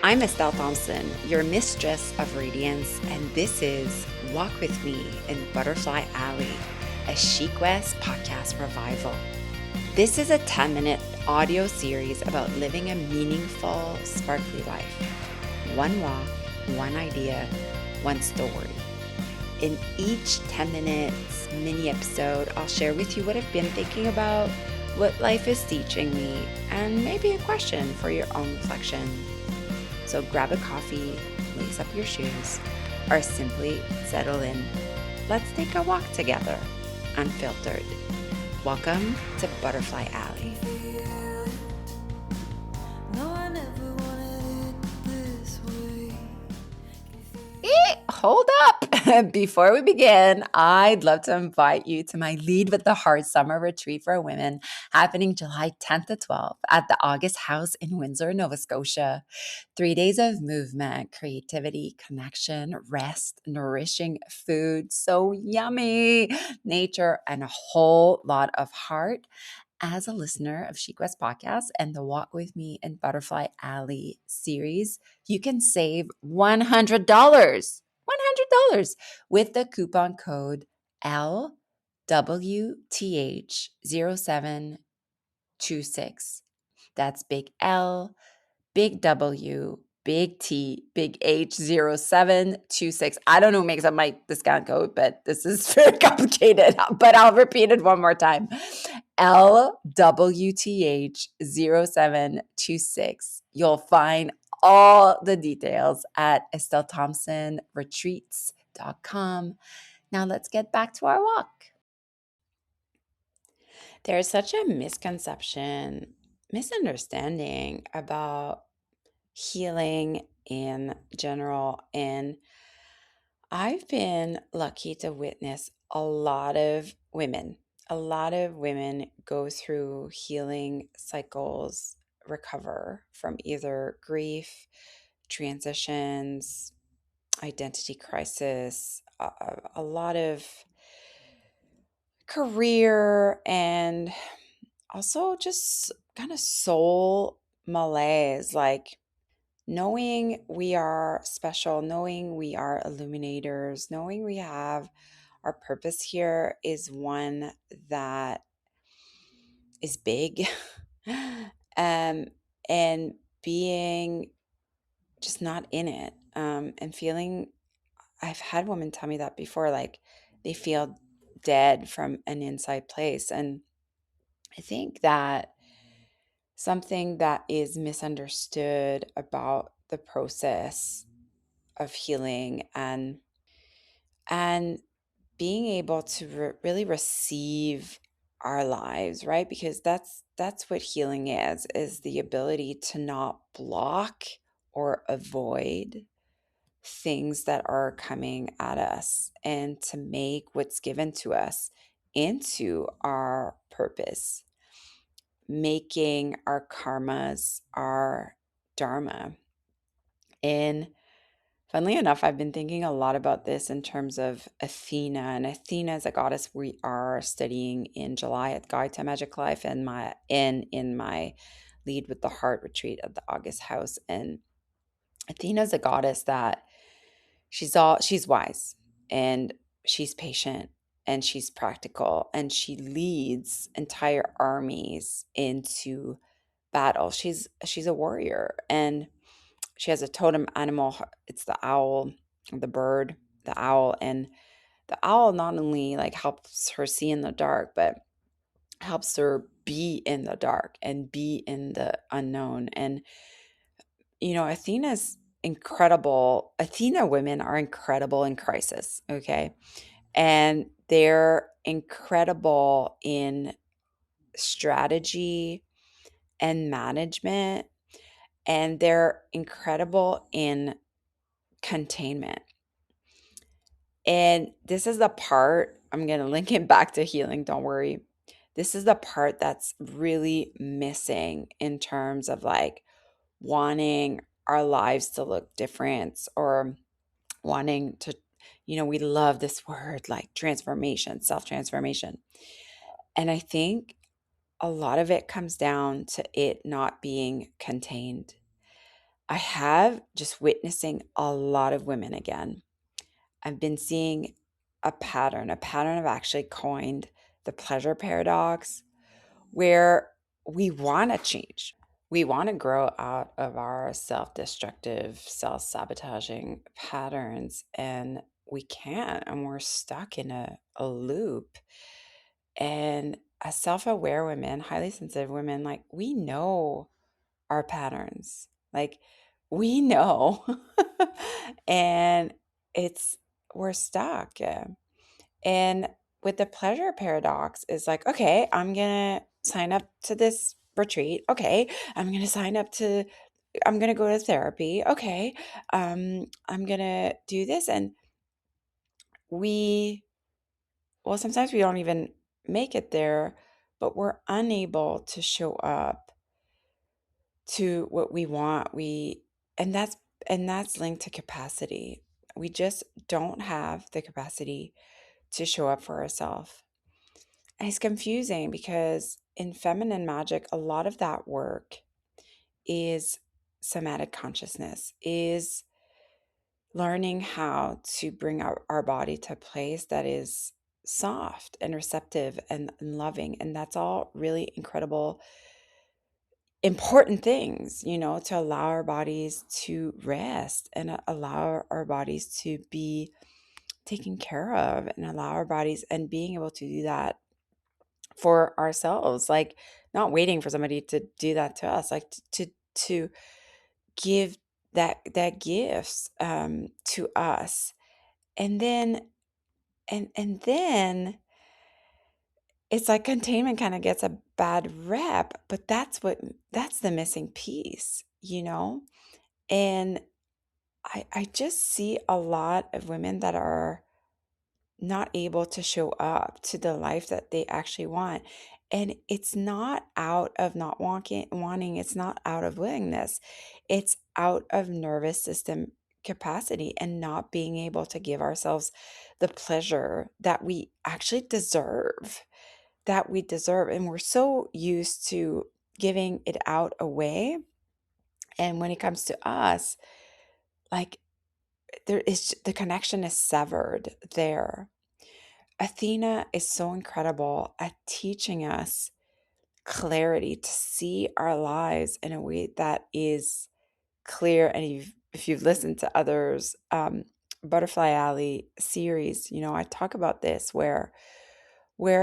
I'm Estelle Thomson, your mistress of radiance, and this is Walk With Me in Butterfly Alley, a Chic West podcast revival. This is a 10-minute audio series about living a meaningful, sparkly life. One walk, one idea, one story. In each 10 minutes mini episode, I'll share with you what I've been thinking about, what life is teaching me, and maybe a question for your own reflection. So grab a coffee, lace up your shoes, or simply settle in. Let's take a walk together, unfiltered. Welcome to Butterfly Alley. Hold up. Before we begin, I'd love to invite you to my Lead with the Heart Summer Retreat for Women happening July 10th to 12th at the August House in Windsor, Nova Scotia. 3 days of movement, creativity, connection, rest, nourishing food, so yummy, nature, and a whole lot of heart. As a listener of Chic West Podcast and the Walk With Me in Butterfly Alley series, you can save $100 with the coupon code LWTH0726. That's big L, big W, big T, big H 0726. I don't know who makes up my discount code, but this is very complicated. But I'll repeat it one more time. LWTH 0726. You'll find all the details at EstelleThompsonRetreats.com. Now let's get back to our walk. There's such a misunderstanding about healing in general. And I've been lucky to witness a lot of women go through healing cycles, recover from either grief, transitions, identity crisis, a lot of career, and also just kind of soul malaise, like knowing we are special, knowing we are illuminators, knowing we have our purpose here is one that is big. And being just not in it, and feeling, I've had women tell me that before, like they feel dead from an inside place. And I think that something that is misunderstood about the process of healing and being able to really receive our lives, right? Because that's what healing is the ability to not block or avoid things that are coming at us and to make what's given to us into our purpose, making our karmas our dharma. And funnily enough, I've been thinking a lot about this in terms of Athena. And Athena is a goddess we are studying in July at Guide to Magic Life and in my Lead with the Heart retreat at the August House. And Athena is a goddess that she's wise, and she's patient, and she's practical, and she leads entire armies into battle. She's a warrior, and she has a totem animal. It's the owl, the bird, the owl. And the owl not only like helps her see in the dark, but helps her be in the dark and be in the unknown. And, Athena's incredible. Athena women are incredible in crisis. Okay. And they're incredible in strategy and management, and they're incredible in containment. And this is the part, I'm going to link it back to healing, don't worry. This is the part that's really missing in terms of like wanting our lives to look different, or wanting to, we love this word like transformation, self-transformation. And I think a lot of it comes down to it not being contained. I have just witnessing a lot of women again. I've been seeing a pattern I've actually coined the pleasure paradox, where we want to change. We want to grow out of our self destructive, self sabotaging patterns, and we can't, and we're stuck in a loop. And as self aware women, highly sensitive women, like we know our patterns. Like we know. And it's, we're stuck. Yeah. And with the pleasure paradox is like, okay, I'm going to sign up to this retreat. Okay. I'm going to sign up to, I'm going to go to therapy. Okay. I'm going to do this. And we, well, sometimes we don't even make it there, but we're unable to show up to what we want. And that's and that's linked to capacity. We just don't have the capacity to show up for ourselves. And it's confusing because in feminine magic, a lot of that work is somatic consciousness, is learning how to bring our body to a place that is soft and receptive and loving. And that's all really incredible, important things, to allow our bodies to rest and allow our bodies to be taken care of and allow our bodies and being able to do that for ourselves, like not waiting for somebody to do that to us, like to give that gifts to us. And then and then it's like containment kind of gets a bad rep, but that's the missing piece, and I just see a lot of women that are not able to show up to the life that they actually want. And it's not out of not wanting, it's not out of willingness. It's out of nervous system capacity and not being able to give ourselves the pleasure that we actually deserve, And we're so used to giving it out away. And when it comes to us, like there is, the connection is severed there. Athena is so incredible at teaching us clarity to see our lives in a way that is clear. And if you've listened to others, Butterfly Alley series, I talk about this, where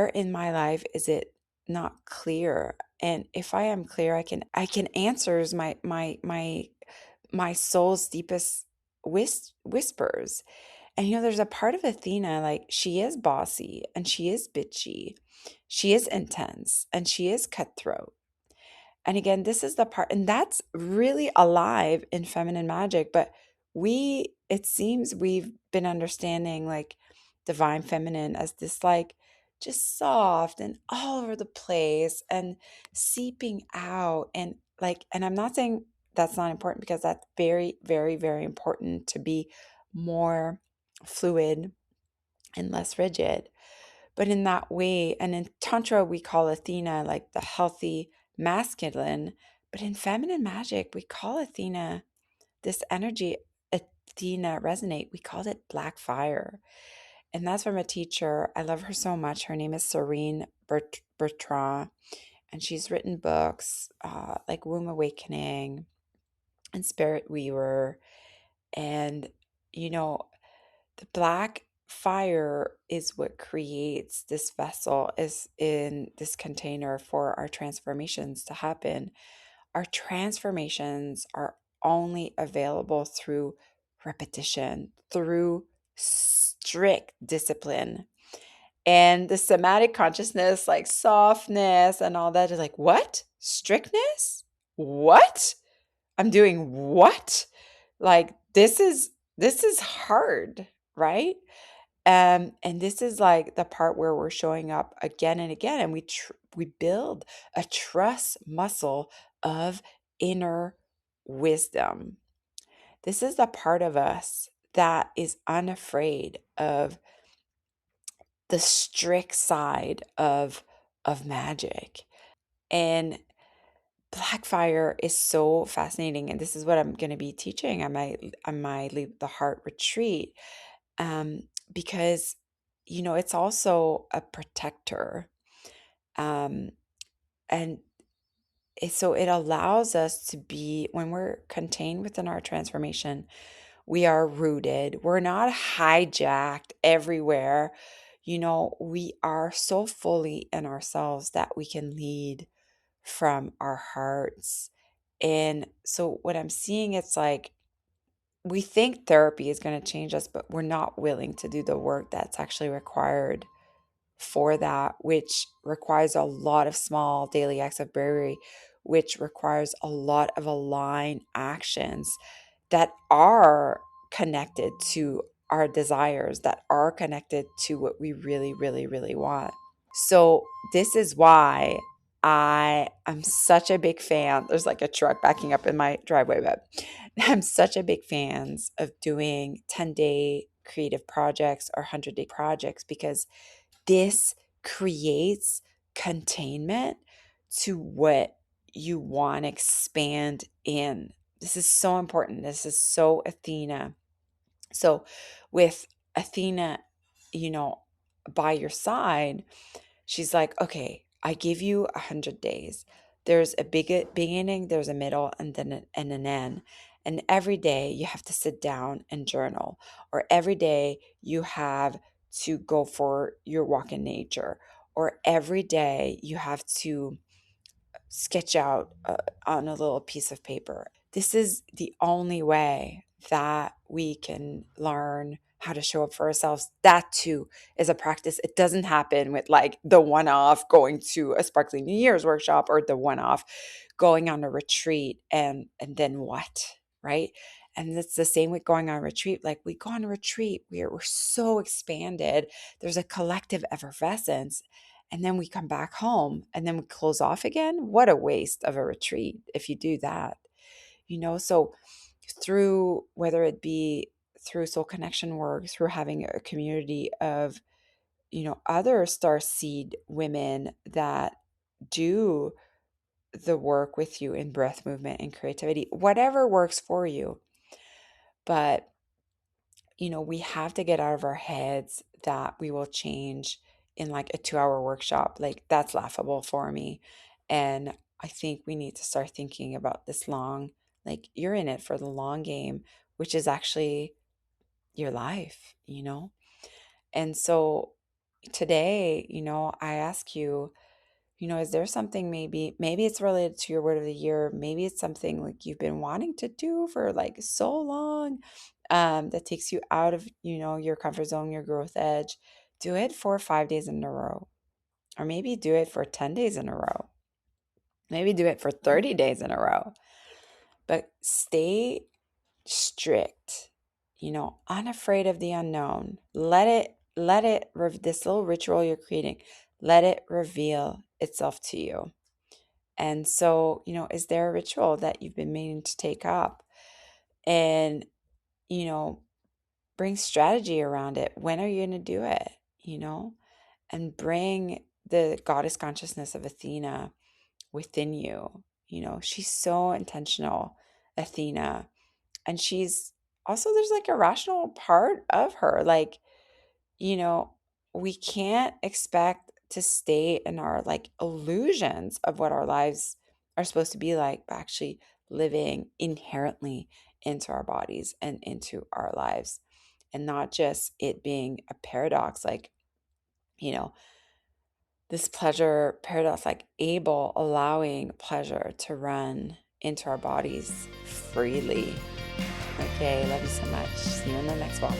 in my life is it not clear? And if I am clear, I can answers my soul's deepest whispers. And there's a part of Athena, like she is bossy and she is bitchy, she is intense and she is cutthroat. And again, this is the part, and that's really alive in feminine magic. But it seems we've been understanding like divine feminine as this like just soft and all over the place and seeping out. And like, and I'm not saying that's not important, because that's very, very, very important to be more fluid and less rigid. But in that way, and in Tantra, we call Athena like the healthy masculine. But in feminine magic, we call Athena, this energy, Athena resonate, we called it black fire. And that's from a teacher. I love her so much. Her name is Serene Bertrand. And she's written books like Womb Awakening and Spirit Weaver. And, you know, the black fire is what creates this vessel, is in this container for our transformations to happen. Our transformations are only available through repetition, through strict discipline. And the somatic consciousness, like softness and all that, is like, what? Strictness? What? I'm doing what? Like this is hard, right? And this is like the part where we're showing up again and again, and we build a trust muscle of inner wisdom. This is the part of us that is unafraid of the strict side of magic. And Black fire is so fascinating, and this is what I'm going to be teaching on my Leave the Heart retreat, um, because it's also a protector, um, and so it allows us to be, when we're contained within our transformation, we are rooted. We're not hijacked everywhere. We are so fully in ourselves that we can lead from our hearts. And so what I'm seeing, it's like we think therapy is going to change us, but we're not willing to do the work that's actually required for that, which requires a lot of small daily acts of bravery, which requires a lot of aligned actions that are connected to our desires, that are connected to what we really, really, really want. So this is why I am such a big fan. There's like a truck backing up in my driveway, but I'm such a big fan of doing 10-day creative projects or 100-day projects, because this creates containment to what you want to expand in. This is so important. This is so Athena. So with Athena, you know, by your side, she's like, okay, I give you 100 days. There's a beginning, there's a middle, and then an end. And every day you have to sit down and journal, or every day you have to go for your walk in nature, or every day you have to sketch out on a little piece of paper. This is the only way that we can learn how to show up for ourselves. That too is a practice. It doesn't happen with like the one off going to a Sparkling New Year's workshop, or the one off going on a retreat and then what, right? And it's the same with going on a retreat. Like we go on a retreat, we're so expanded. There's a collective effervescence, and then we come back home and then we close off again. What a waste of a retreat if you do that. So through, whether it be through soul connection work, through having a community of other star seed women that do the work with you in breath movement and creativity, whatever works for you. But we have to get out of our heads that we will change in like a 2-hour workshop. Like that's laughable for me. And I think we need to start thinking about this long, like you're in it for the long game, which is actually your life. And so today, I ask you, is there something, maybe it's related to your word of the year, maybe it's something like you've been wanting to do for like so long, that takes you out of, your comfort zone, your growth edge. Do it for 5 days in a row, or maybe do it for 10 days in a row. Maybe do it for 30 days in a row, but stay strict, unafraid of the unknown. This little ritual you're creating, let it reveal itself to you. And so, is there a ritual that you've been meaning to take up? And, you know, bring strategy around it. When are you going to do it? And bring the goddess consciousness of Athena within you. She's so intentional, Athena. And she's also, there's like a rational part of her. Like, you know, we can't expect to stay in our like illusions of what our lives are supposed to be like, but actually living inherently into our bodies and into our lives, and not just it being a paradox, like, you know, this pleasure paradox, like able, allowing pleasure to run into our bodies freely. Okay, love you so much. See you in the next one.